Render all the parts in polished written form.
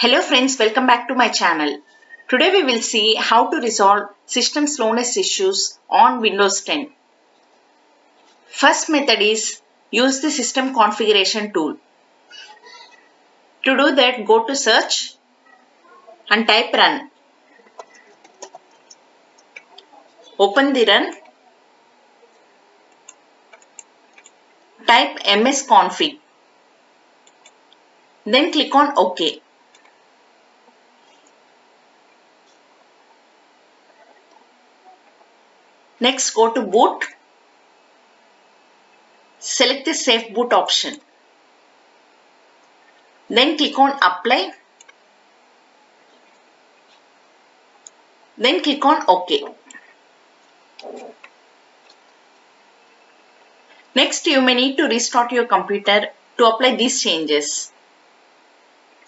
Hello friends, welcome back to my channel. Today we will see how to resolve system slowness issues on Windows 10. First method is use the system configuration tool. To do that, go to search and type run. Open the run. Type msconfig. Then click on OK. Next, go to boot. Select the safe boot option. Then click on apply. Then click on OK. Next, you may need to restart your computer to apply these changes.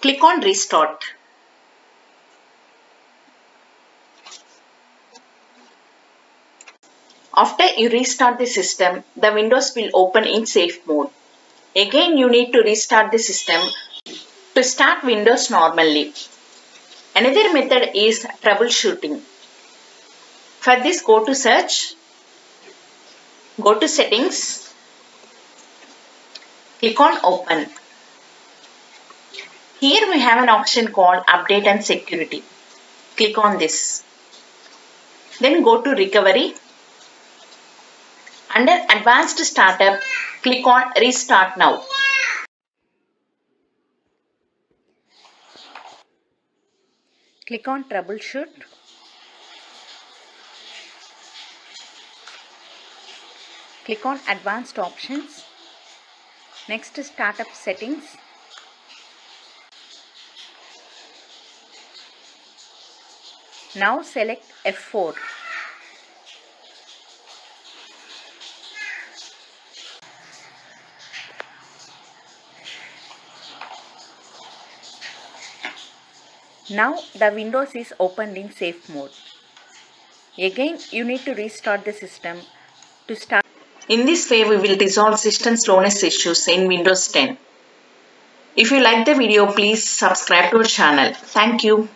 Click on restart. After you restart the system, the Windows will open in safe mode. Again, you need to restart the system to start Windows normally. Another method is troubleshooting. For this, go to search, go to settings, click on open. Here we have an option called update and security. Click on this. Then go to recovery. Under advanced startup, click on restart now. Click on troubleshoot. Click on advanced options. Next, startup settings. Now select F4. Now the Windows is opened in safe mode. Again, you need to restart the system to start. In this way, we will resolve system slowness issues in Windows 10. If you like the video, please subscribe to our channel. Thank you.